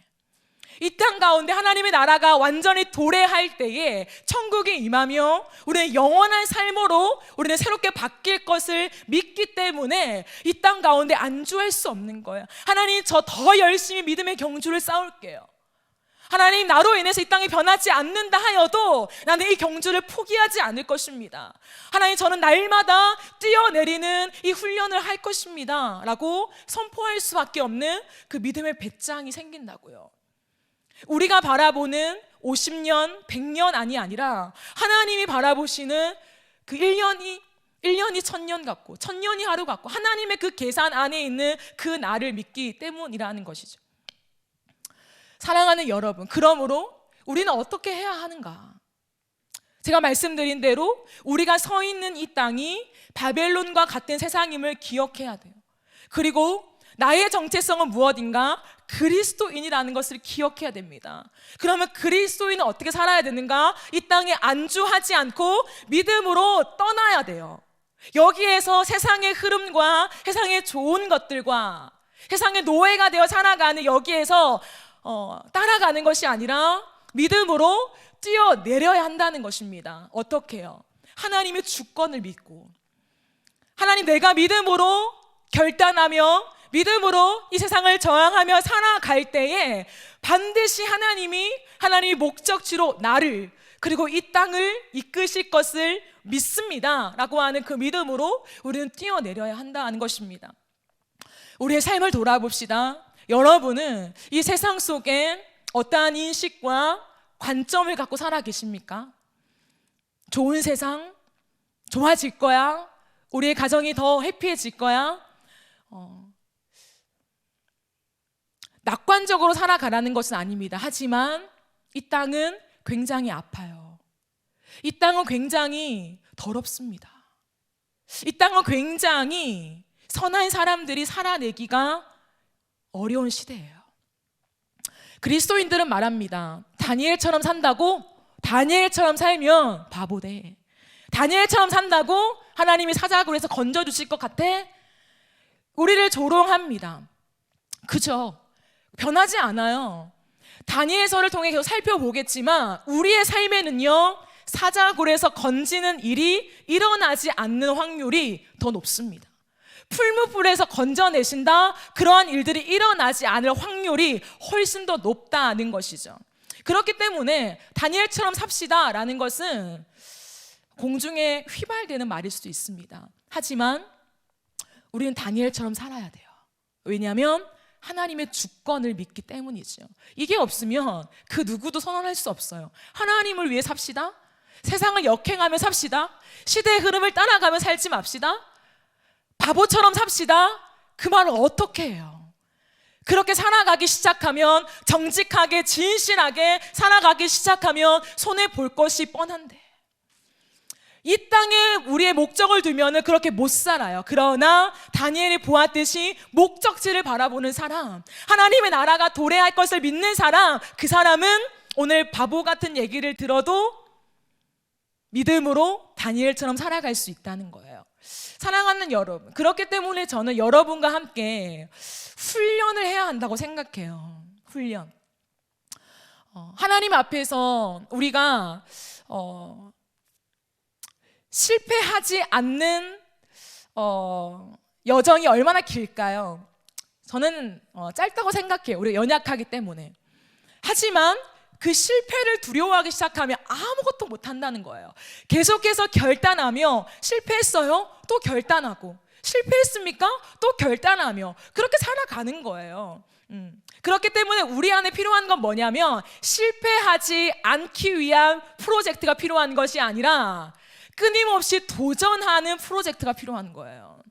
이 땅 가운데 하나님의 나라가 완전히 도래할 때에 천국이 임하며 우리는 영원한 삶으로 우리는 새롭게 바뀔 것을 믿기 때문에 이 땅 가운데 안주할 수 없는 거예요. 하나님, 저 더 열심히 믿음의 경주를 싸울게요. 하나님, 나로 인해서 이 땅이 변하지 않는다 하여도 나는 이 경주를 포기하지 않을 것입니다. 하나님, 저는 날마다 뛰어내리는 이 훈련을 할 것입니다 라고 선포할 수밖에 없는 그 믿음의 배짱이 생긴다고요. 우리가 바라보는 50년, 100년 아니라 하나님이 바라보시는 그 1년이 1000년 같고 1000년이 하루 같고 하나님의 그 계산 안에 있는 그 나를 믿기 때문이라는 것이죠. 사랑하는 여러분, 그러므로 우리는 어떻게 해야 하는가? 제가 말씀드린 대로 우리가 서 있는 이 땅이 바벨론과 같은 세상임을 기억해야 돼요. 그리고 나의 정체성은 무엇인가? 그리스도인이라는 것을 기억해야 됩니다. 그러면 그리스도인은 어떻게 살아야 되는가? 이 땅에 안주하지 않고 믿음으로 떠나야 돼요. 여기에서 세상의 흐름과 세상의 좋은 것들과 세상의 노예가 되어 살아가는 여기에서 따라가는 것이 아니라 믿음으로 뛰어내려야 한다는 것입니다. 어떻게 해요? 하나님의 주권을 믿고, 하나님, 내가 믿음으로 결단하며 믿음으로 이 세상을 저항하며 살아갈 때에 반드시 하나님이 목적지로 나를, 그리고 이 땅을 이끄실 것을 믿습니다 라고 하는 그 믿음으로 우리는 뛰어내려야 한다는 것입니다. 우리의 삶을 돌아봅시다. 여러분은 이 세상 속에 어떠한 인식과 관점을 갖고 살아 계십니까? 좋은 세상? 좋아질 거야? 우리의 가정이 더 해피해질 거야? 낙관적으로 살아가라는 것은 아닙니다. 하지만 이 땅은 굉장히 아파요. 이 땅은 굉장히 더럽습니다. 이 땅은 굉장히 선한 사람들이 살아내기가 어려운 시대예요. 그리스도인들은 말합니다. 다니엘처럼 산다고? 다니엘처럼 살면 바보돼. 다니엘처럼 산다고 하나님이 사자굴 에서 건져주실 것 같아? 우리를 조롱합니다. 그죠? 변하지 않아요. 다니엘서를 통해 계속 살펴보겠지만 우리의 삶에는요, 사자굴에서 건지는 일이 일어나지 않는 확률이 더 높습니다. 풀무불에서 건져내신다, 그러한 일들이 일어나지 않을 확률이 훨씬 더 높다는 것이죠. 그렇기 때문에 다니엘처럼 삽시다 라는 것은 공중에 휘발되는 말일 수도 있습니다. 하지만 우리는 다니엘처럼 살아야 돼요. 왜냐하면 하나님의 주권을 믿기 때문이죠. 이게 없으면 그 누구도 선언할 수 없어요. 하나님을 위해 삽시다. 세상을 역행하며 삽시다. 시대의 흐름을 따라가며 살지 맙시다. 바보처럼 삽시다. 그 말을 어떻게 해요? 그렇게 살아가기 시작하면, 정직하게 진실하게 살아가기 시작하면 손해볼 것이 뻔한데, 이 땅에 우리의 목적을 두면 그렇게 못 살아요. 그러나 다니엘이 보았듯이 목적지를 바라보는 사람, 하나님의 나라가 도래할 것을 믿는 사람, 그 사람은 오늘 바보 같은 얘기를 들어도 믿음으로 다니엘처럼 살아갈 수 있다는 거예요. 사랑하는 여러분, 그렇기 때문에 저는 여러분과 함께 훈련을 해야 한다고 생각해요. 훈련. 하나님 앞에서 우리가 실패하지 않는 여정이 얼마나 길까요? 저는 짧다고 생각해요. 우리가 연약하기 때문에. 하지만 그 실패를 두려워하기 시작하면 아무것도 못한다는 거예요. 계속해서 결단하며, 실패했어요? 또 결단하고, 실패했습니까? 또 결단하며 그렇게 살아가는 거예요. 그렇기 때문에 우리 안에 필요한 건 뭐냐면 실패하지 않기 위한 프로젝트가 필요한 것이 아니라 끊임없이 도전하는 프로젝트가 필요한 거예요.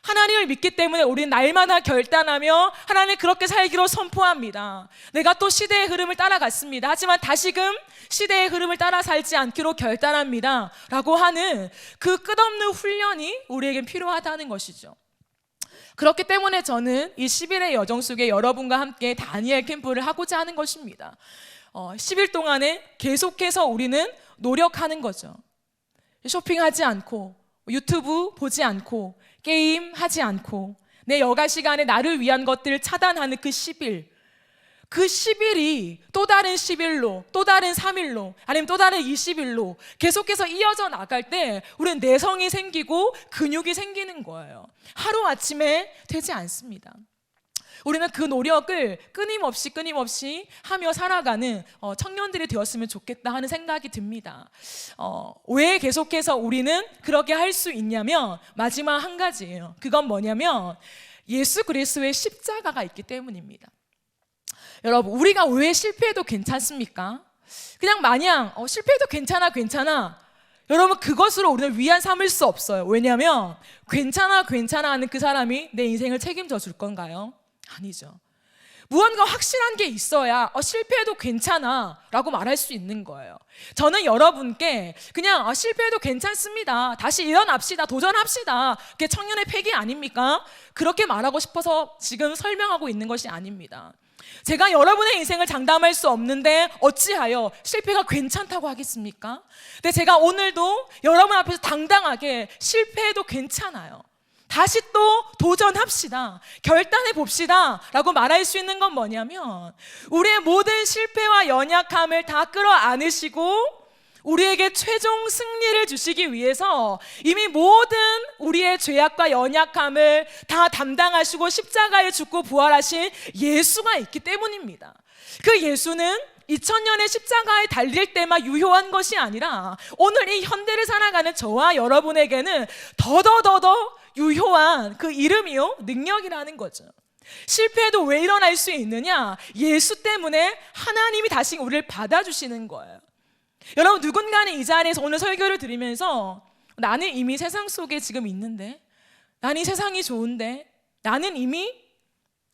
하나님을 믿기 때문에 우리는 날마다 결단하며 하나님 그렇게 살기로 선포합니다. 내가 또 시대의 흐름을 따라갔습니다. 하지만 다시금 시대의 흐름을 따라 살지 않기로 결단합니다 라고 하는 그 끝없는 훈련이 우리에겐 필요하다는 것이죠. 그렇기 때문에 저는 이 10일의 여정 속에 여러분과 함께 다니엘 캠프를 하고자 하는 것입니다. 10일 동안에 계속해서 우리는 노력하는 거죠. 쇼핑하지 않고 유튜브 보지 않고 게임 하지 않고 내 여가 시간에 나를 위한 것들을 차단하는 그 10일, 그 10일이 또 다른 10일로, 또 다른 3일로, 아니면 또 다른 20일로 계속해서 이어져 나갈 때 우리는 내성이 생기고 근육이 생기는 거예요. 하루아침에 되지 않습니다. 우리는 그 노력을 끊임없이 하며 살아가는 청년들이 되었으면 좋겠다 하는 생각이 듭니다. 왜 계속해서 우리는 그렇게 할 수 있냐면 마지막 한 가지예요. 그건 뭐냐면 예수 그리스도의 십자가가 있기 때문입니다. 여러분, 우리가 왜 실패해도 괜찮습니까? 그냥 마냥 실패해도 괜찮아 여러분, 그것으로 우리는 위안 삼을 수 없어요. 왜냐하면 괜찮아 하는 그 사람이 내 인생을 책임져 줄 건가요? 아니죠. 무언가 확실한 게 있어야 실패해도 괜찮아 라고 말할 수 있는 거예요. 저는 여러분께 그냥 실패해도 괜찮습니다, 다시 일어납시다, 도전합시다, 그게 청년의 패기 아닙니까? 그렇게 말하고 싶어서 지금 설명하고 있는 것이 아닙니다. 제가 여러분의 인생을 장담할 수 없는데 어찌하여 실패가 괜찮다고 하겠습니까? 근데 제가 오늘도 여러분 앞에서 당당하게 실패해도 괜찮아요, 다시 또 도전합시다, 결단해 봅시다 라고 말할 수 있는 건 뭐냐면 우리의 모든 실패와 연약함을 다 끌어안으시고 우리에게 최종 승리를 주시기 위해서 이미 모든 우리의 죄악과 연약함을 다 담당하시고 십자가에 죽고 부활하신 예수가 있기 때문입니다. 그 예수는 2000년의 십자가에 달릴 때만 유효한 것이 아니라 오늘 이 현대를 살아가는 저와 여러분에게는 더더 유효한 그 이름이요, 능력이라는 거죠. 실패해도 왜 일어날 수 있느냐? 예수 때문에 하나님이 다시 우리를 받아주시는 거예요. 여러분, 누군가는 이 자리에서 오늘 설교를 들으면서 나는 이미 세상 속에 지금 있는데, 나는 이 세상이 좋은데, 나는 이미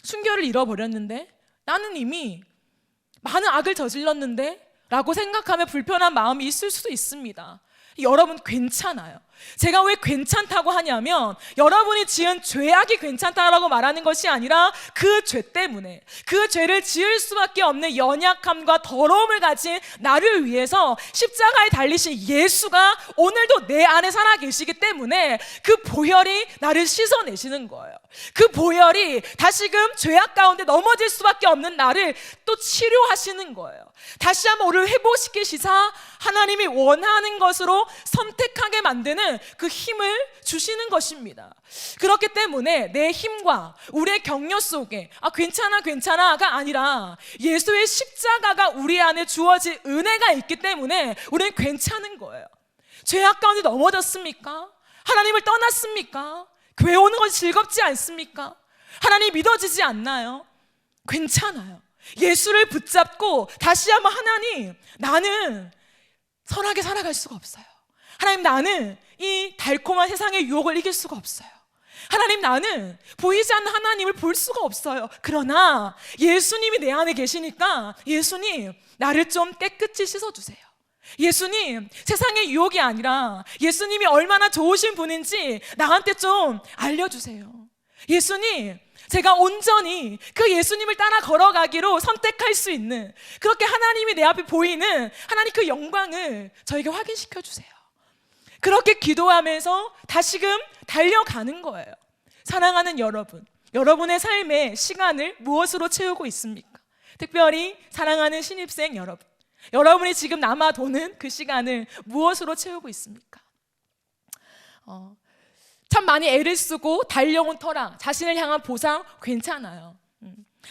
순결을 잃어버렸는데, 나는 이미 많은 악을 저질렀는데 라고 생각하며 불편한 마음이 있을 수도 있습니다. 여러분, 괜찮아요. 제가 왜 괜찮다고 하냐면 여러분이 지은 죄악이 괜찮다라고 말하는 것이 아니라 그 죄 때문에, 그 죄를 지을 수밖에 없는 연약함과 더러움을 가진 나를 위해서 십자가에 달리신 예수가 오늘도 내 안에 살아 계시기 때문에 그 보혈이 나를 씻어내시는 거예요. 그 보혈이 다시금 죄악 가운데 넘어질 수밖에 없는 나를 또 치료하시는 거예요. 다시 한번 우리를 회복시키시사 하나님이 원하는 것으로 선택하게 만드는 그 힘을 주시는 것입니다. 그렇기 때문에 내 힘과 우리의 격려 속에 괜찮아가 아니라 예수의 십자가가 우리 안에 주어진 은혜가 있기 때문에 우리는 괜찮은 거예요. 죄악 가운데 넘어졌습니까? 하나님을 떠났습니까? 교회 오는 것이 즐겁지 않습니까? 하나님 믿어지지 않나요? 괜찮아요. 예수를 붙잡고 다시 한번 하나님, 나는 선하게 살아갈 수가 없어요. 하나님, 나는 이 달콤한 세상의 유혹을 이길 수가 없어요. 하나님, 나는 보이지 않는 하나님을 볼 수가 없어요. 그러나 예수님이 내 안에 계시니까 예수님, 나를 좀 깨끗이 씻어주세요. 예수님, 세상의 유혹이 아니라 예수님이 얼마나 좋으신 분인지 나한테 좀 알려주세요. 예수님, 제가 온전히 그 예수님을 따라 걸어가기로 선택할 수 있는, 그렇게 하나님이 내 앞에 보이는 하나님 그 영광을 저에게 확인시켜 주세요. 그렇게 기도하면서 다시금 달려가는 거예요. 사랑하는 여러분, 여러분의 삶의 시간을 무엇으로 채우고 있습니까? 특별히 사랑하는 신입생 여러분, 여러분이 지금 남아 도는 그 시간을 무엇으로 채우고 있습니까? 참 많이 애를 쓰고 달려온 터라 자신을 향한 보상 괜찮아요.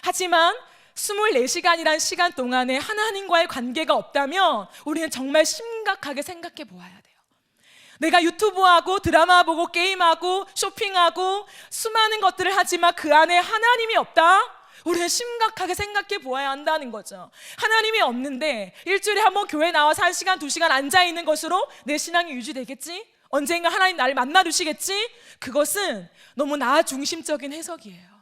하지만 24시간이란 시간 동안에 하나님과의 관계가 없다면 우리는 정말 심각하게 생각해 보아야 돼요. 내가 유튜브하고 드라마 보고 게임하고 쇼핑하고 수많은 것들을 하지만 그 안에 하나님이 없다? 우리는 심각하게 생각해 보아야 한다는 거죠. 하나님이 없는데 일주일에 한 번 교회 나와서 1시간, 2시간 앉아있는 것으로 내 신앙이 유지되겠지? 언젠가 하나님 나를 만나 주시겠지? 그것은 너무 나 중심적인 해석이에요.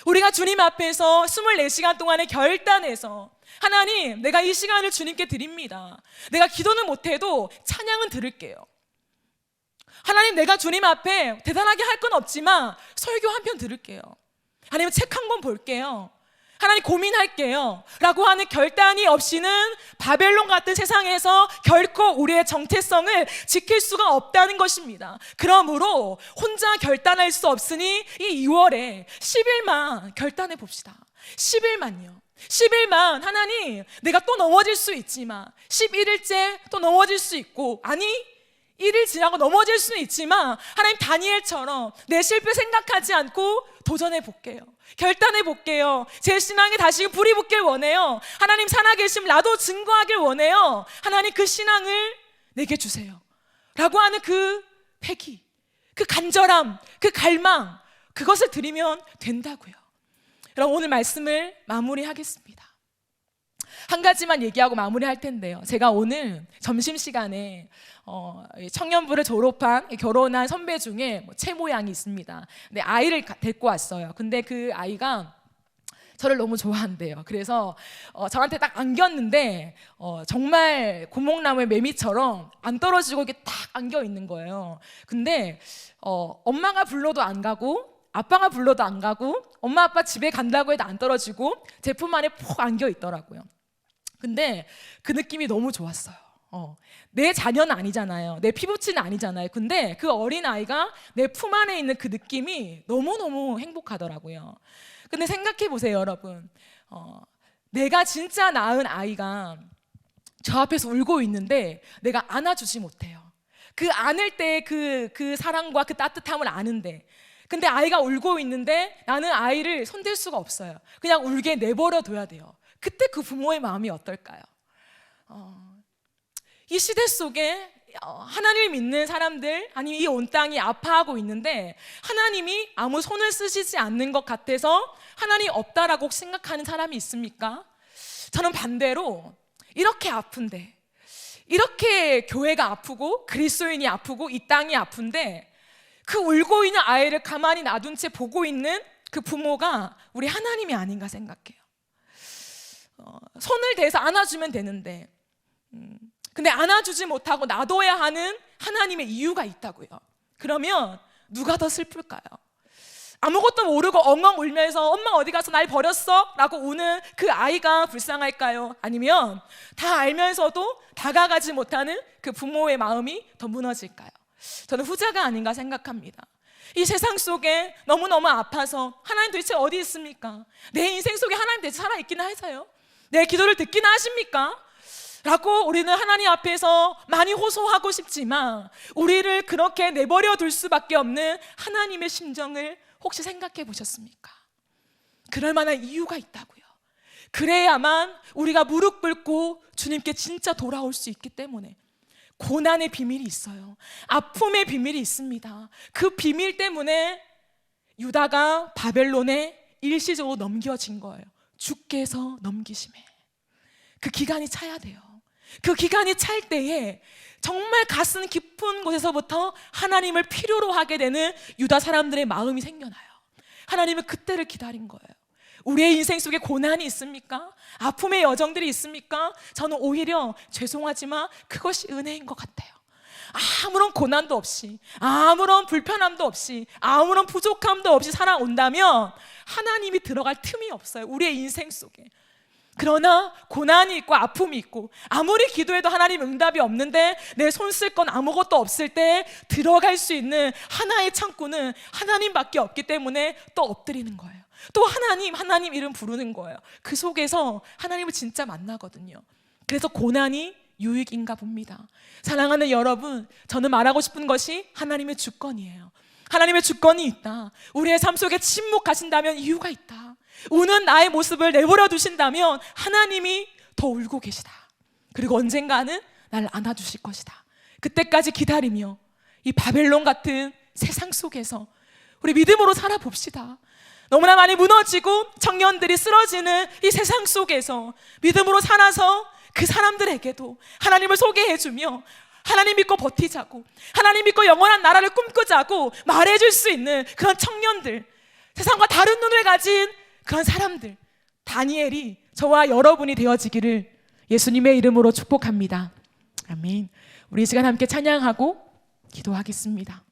우리가 주님 앞에서 24시간 동안의 결단해서 하나님, 내가 이 시간을 주님께 드립니다. 내가 기도는 못해도 찬양은 들을게요. 하나님, 내가 주님 앞에 대단하게 할 건 없지만 설교 한 편 들을게요. 아니면 책 한 권 볼게요. 하나님, 고민할게요 라고 하는 결단이 없이는 바벨론 같은 세상에서 결코 우리의 정체성을 지킬 수가 없다는 것입니다. 그러므로 혼자 결단할 수 없으니 이 2월에 10일만 결단해 봅시다. 10일만요. 10일만 하나님, 내가 또 넘어질 수 있지만 11일째 또 넘어질 수 있고, 아니 1일 지나고 넘어질 수는 있지만 하나님, 다니엘처럼 내 실패 생각하지 않고 도전해 볼게요. 결단해 볼게요. 제 신앙에 다시 불이 붙길 원해요. 하나님, 살아계심 나도 증거하길 원해요. 하나님, 그 신앙을 내게 주세요 라고 하는 그 패기, 그 간절함, 그 갈망, 그것을 드리면 된다고요. 여러분, 오늘 말씀을 마무리하겠습니다. 한 가지만 얘기하고 마무리할 텐데요. 제가 오늘 점심시간에 청년부를 졸업한 결혼한 선배 중에 채모 양이 있습니다. 근데 아이를 데리고 왔어요. 근데 그 아이가 저를 너무 좋아한대요. 그래서 저한테 딱 안겼는데 정말 고목나무의 매미처럼 안 떨어지고 이렇게 딱 안겨 있는 거예요. 근데 엄마가 불러도 안 가고 아빠가 불러도 안 가고 엄마 아빠 집에 간다고 해도 안 떨어지고 제 품 안에 푹 안겨 있더라고요. 근데 그 느낌이 너무 좋았어요. 내 자녀는 아니잖아요. 내 피부치는 아니잖아요. 근데 그 어린아이가 내 품 안에 있는 그 느낌이 너무너무 행복하더라고요. 근데 생각해 보세요, 여러분. 내가 진짜 낳은 아이가 저 앞에서 울고 있는데 내가 안아주지 못해요. 그 안을 때 그 사랑과 그 따뜻함을 아는데, 근데 아이가 울고 있는데 나는 아이를 손댈 수가 없어요. 그냥 울게 내버려 둬야 돼요. 그때 그 부모의 마음이 어떨까요? 이 시대 속에 하나님을 믿는 사람들, 아니면 이 온 땅이 아파하고 있는데 하나님이 아무 손을 쓰시지 않는 것 같아서 하나님이 없다라고 생각하는 사람이 있습니까? 저는 반대로 이렇게 아픈데, 이렇게 교회가 아프고 그리스도인이 아프고 이 땅이 아픈데 그 울고 있는 아이를 가만히 놔둔 채 보고 있는 그 부모가 우리 하나님이 아닌가 생각해요. 손을 대서 안아주면 되는데 근데 안아주지 못하고 놔둬야 하는 하나님의 이유가 있다고요. 그러면 누가 더 슬플까요? 아무것도 모르고 엉엉 울면서 엄마 어디 가서 날 버렸어? 라고 우는 그 아이가 불쌍할까요? 아니면 다 알면서도 다가가지 못하는 그 부모의 마음이 더 무너질까요? 저는 후자가 아닌가 생각합니다. 이 세상 속에 너무너무 아파서 하나님 도대체 어디 있습니까? 내 인생 속에 하나님 대체 살아있기나 하세요? 내 기도를 듣기나 하십니까? 라고 우리는 하나님 앞에서 많이 호소하고 싶지만 우리를 그렇게 내버려 둘 수밖에 없는 하나님의 심정을 혹시 생각해 보셨습니까? 그럴 만한 이유가 있다고요. 그래야만 우리가 무릎 꿇고 주님께 진짜 돌아올 수 있기 때문에. 고난의 비밀이 있어요. 아픔의 비밀이 있습니다. 그 비밀 때문에 유다가 바벨론에 일시적으로 넘겨진 거예요. 주께서 넘기심에. 그 기간이 차야 돼요. 그 기간이 찰 때에 정말 가슴 깊은 곳에서부터 하나님을 필요로 하게 되는 유다 사람들의 마음이 생겨나요. 하나님은 그때를 기다린 거예요. 우리의 인생 속에 고난이 있습니까? 아픔의 여정들이 있습니까? 저는 오히려 죄송하지만 그것이 은혜인 것 같아요. 아무런 고난도 없이, 아무런 불편함도 없이, 아무런 부족함도 없이 살아온다면 하나님이 들어갈 틈이 없어요. 우리의 인생 속에. 그러나 고난이 있고 아픔이 있고 아무리 기도해도 하나님 응답이 없는데 내 손 쓸 건 아무것도 없을 때 들어갈 수 있는 하나의 창구는 하나님밖에 없기 때문에 또 엎드리는 거예요. 또 하나님 이름 부르는 거예요. 그 속에서 하나님을 진짜 만나거든요. 그래서 고난이 유익인가 봅니다. 사랑하는 여러분, 저는 말하고 싶은 것이 하나님의 주권이에요. 하나님의 주권이 있다. 우리의 삶 속에 침묵하신다면 이유가 있다. 우는 나의 모습을 내버려 두신다면 하나님이 더 울고 계시다. 그리고 언젠가는 나를 안아주실 것이다. 그때까지 기다리며 이 바벨론 같은 세상 속에서 우리 믿음으로 살아봅시다. 너무나 많이 무너지고 청년들이 쓰러지는 이 세상 속에서 믿음으로 살아서 그 사람들에게도 하나님을 소개해주며 하나님 믿고 버티자고, 하나님 믿고 영원한 나라를 꿈꾸자고 말해줄 수 있는 그런 청년들, 세상과 다른 눈을 가진 그런 사람들, 다니엘이 저와 여러분이 되어지기를 예수님의 이름으로 축복합니다. 아멘. 우리 이 시간 함께 찬양하고 기도하겠습니다.